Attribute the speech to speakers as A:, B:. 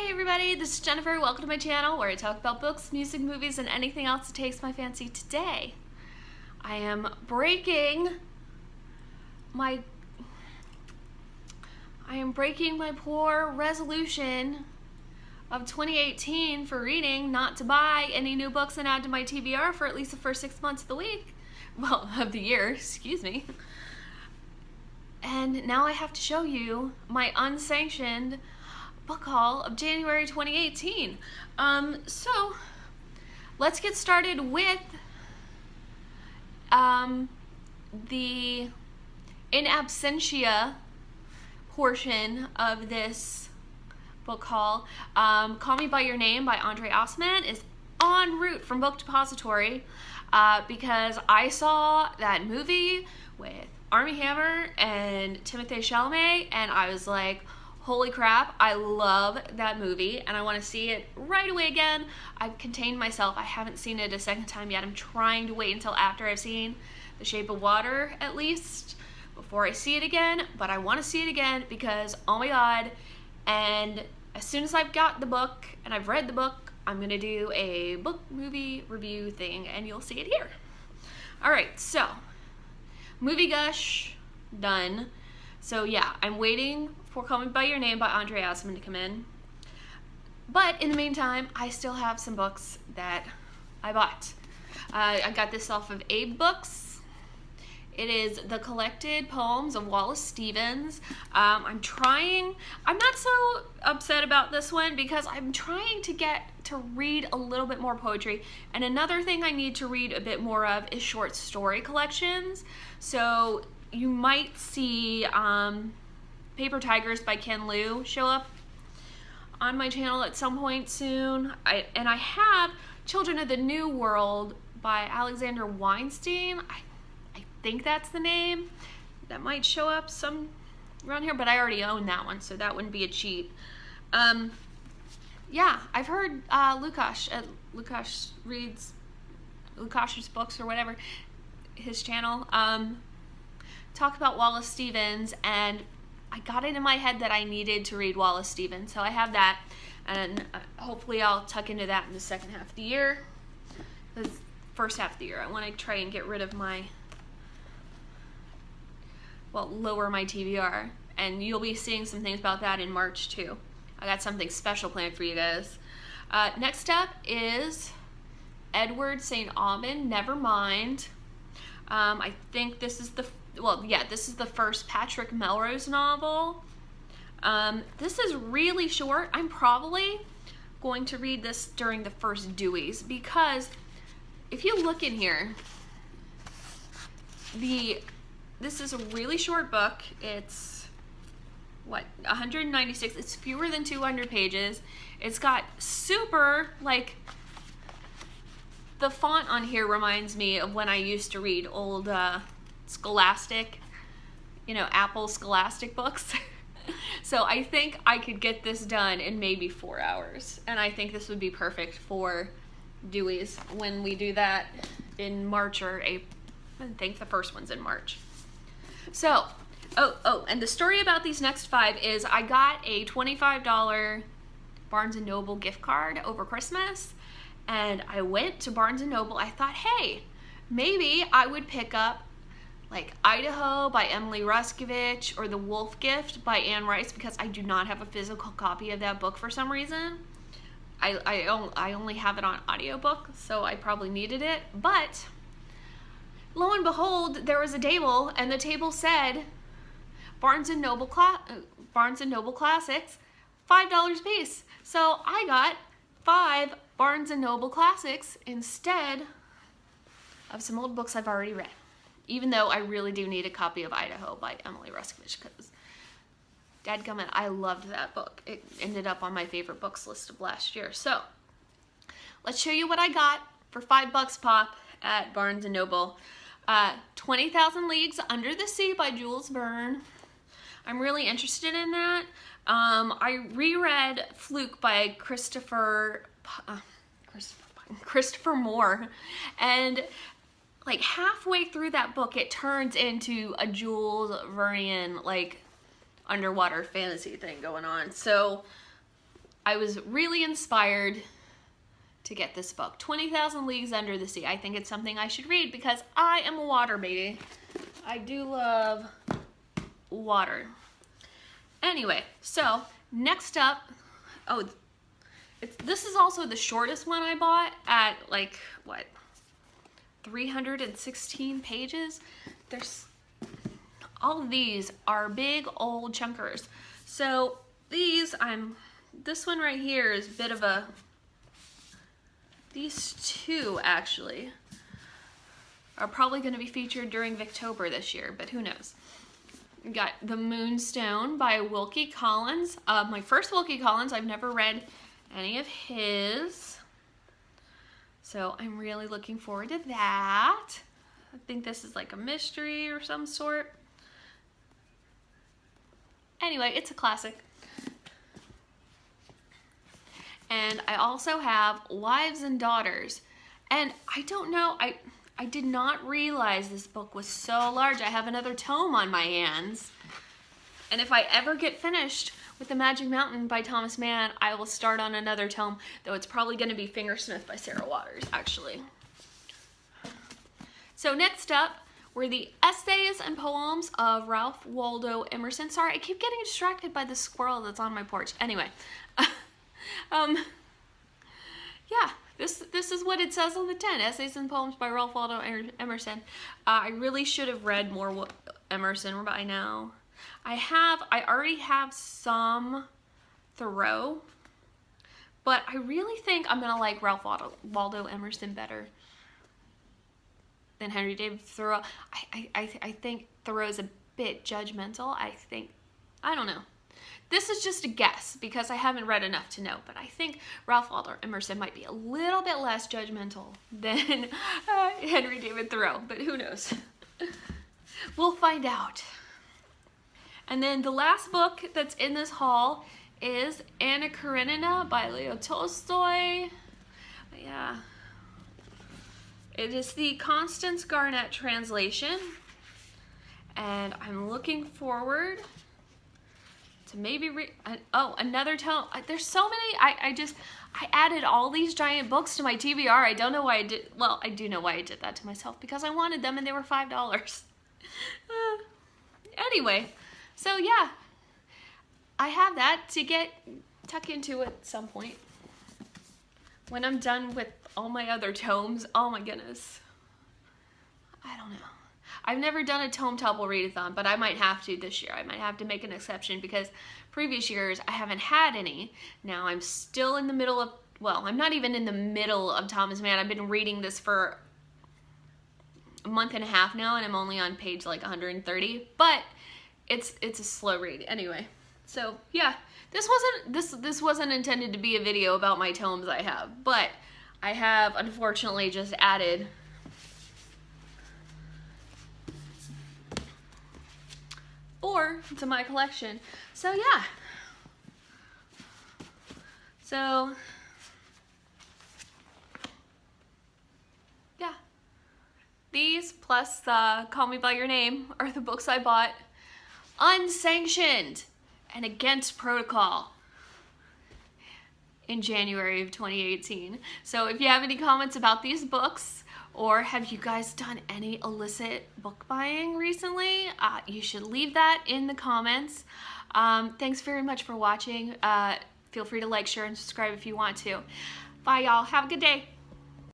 A: Hey everybody, this is Jennifer. Welcome to my channel where I talk about books, music, movies, and anything else that takes my fancy. Today, I am breaking my poor resolution of 2018 for reading, not to buy any new books and add to my TBR for at least the first 6 months of the week. Well, of the year, excuse me. And now I have to show you my unsanctioned book haul of January 2018. So let's get started with the in absentia portion of this book haul. Call Me by Your Name by Andre Osman is en route from Book Depository because I saw that movie with Armie Hammer and Timothée Chalamet, and I was like, holy crap, I love that movie and I want to see it right away again. I've contained myself. I haven't seen it a second time yet. I'm trying to wait until after I've seen The Shape of Water, at least, before I see it again. But I want to see it again because, oh my god, and as soon as I've got the book and I've read the book, I'm going to do a book movie review thing and you'll see it here. Alright, so, movie gush, done. So yeah, I'm waiting for Call Me by Your Name by Andre Osman to come in. But in the meantime, I still have some books that I bought. I got this off of Abe Books. It is The Collected Poems of Wallace Stevens. I'm not so upset about this one because I'm trying to get to read a little bit more poetry. And another thing I need to read a bit more of is short story collections. So you might see Paper Tigers by Ken Liu show up on my channel at some point soon. I have Children of the New World by Alexander Weinstein. I think that's the name. That might show up some around here, but I already own that one, so that wouldn't be a cheat. Yeah, I've heard Lukash reads Lukash's books or whatever, his channel, talk about Wallace Stevens, and I got it in my head that I needed to read Wallace Stevens, so I have that, and hopefully I'll tuck into that in the second half of the year. The first half of the year, I want to try and get rid of lower my TBR, and you'll be seeing some things about that in March too. I got something special planned for you guys. Next up is Edward St. Aubyn, Nevermind. I think this is this is the first Patrick Melrose novel. This is really short. I'm probably going to read this during the first Deweys because if you look in here, this is a really short book. It's 196. It's fewer than 200 pages. It's got super, the font on here reminds me of when I used to read old Scholastic, Apple Scholastic books. So I think I could get this done in maybe 4 hours. And I think this would be perfect for Deweys when we do that in March or April. I think the first one's in March. So, and the story about these next 5 is I got a $25 Barnes & Noble gift card over Christmas. And I went to Barnes & Noble. I thought, hey, maybe I would pick up Idaho by Emily Ruskovich or The Wolf Gift by Anne Rice because I do not have a physical copy of that book for some reason. I only have it on audiobook, so I probably needed it. But lo and behold, there was a table, and the table said Barnes & Noble Classics, $5 a piece. So I got 5 Barnes & Noble Classics instead of some old books I've already read. Even though I really do need a copy of Idaho by Emily Ruskovich because, dadgummit, I loved that book. It ended up on my favorite books list of last year. So, let's show you what I got for $5 pop at Barnes & Noble. 20,000 Leagues Under the Sea by Jules Verne. I'm really interested in that. I reread Fluke by Christopher Moore, and halfway through that book it turns into a Jules Vernean underwater fantasy thing going on. So I was really inspired to get this book, 20,000 Leagues Under the Sea. I think it's something I should read because I am a water baby. I do love water. Anyway, so next up, this is also the shortest one I bought at like, what, 316 pages? All of these are big old chunkers. So this one right here is a bit of a, these two actually are probably going to be featured during Victober this year, but who knows. We got The Moonstone by Wilkie Collins. My first Wilkie Collins, I've never read any of his. So I'm really looking forward to that. I think this is like a mystery or some sort. Anyway, it's a classic. And I also have Wives and Daughters. And I don't know, I did not realize this book was so large. I have another tome on my hands. And if I ever get finished with The Magic Mountain by Thomas Mann, I will start on another tome, though it's probably going to be Fingersmith by Sarah Waters, actually. So next up were the essays and poems of Ralph Waldo Emerson. Sorry, I keep getting distracted by the squirrel that's on my porch. Anyway, yeah, this is what it says on the tin. Essays and poems by Ralph Waldo Emerson. I really should have read more Emerson by now. I already have some Thoreau, but I really think I'm gonna like Ralph Waldo Emerson better than Henry David Thoreau. I think Thoreau's a bit judgmental. I don't know. This is just a guess because I haven't read enough to know, but I think Ralph Waldo Emerson might be a little bit less judgmental than Henry David Thoreau, but who knows? We'll find out. And then the last book that's in this haul is Anna Karenina by Leo Tolstoy. Yeah. It is the Constance Garnett translation. And I'm looking forward to maybe another tome. There's so many. I added all these giant books to my TBR. I don't know why I did. Well, I do know why I did that to myself because I wanted them and they were $5. Anyway, so yeah, I have that to tuck into at some point when I'm done with all my other tomes. Oh my goodness. I don't know. I've never done a tome topple readathon, but I might have to this year. I might have to make an exception because previous years I haven't had any. Now I'm still in the middle of, well, I'm not even in the middle of Thomas Mann. I've been reading this for a month and a half now, and I'm only on page like 130, but it's a slow read anyway. So yeah, this wasn't intended to be a video about my tomes I have, but I have unfortunately just added four to my collection. So yeah. So yeah. These plus Call Me By Your Name are the books I bought unsanctioned and against protocol in January of 2018. So if you have any comments about these books, or have you guys done any illicit book buying recently, you should leave that in the comments. Thanks very much for watching. Feel free to like, share, and subscribe if you want to. Bye, y'all. Have a good day.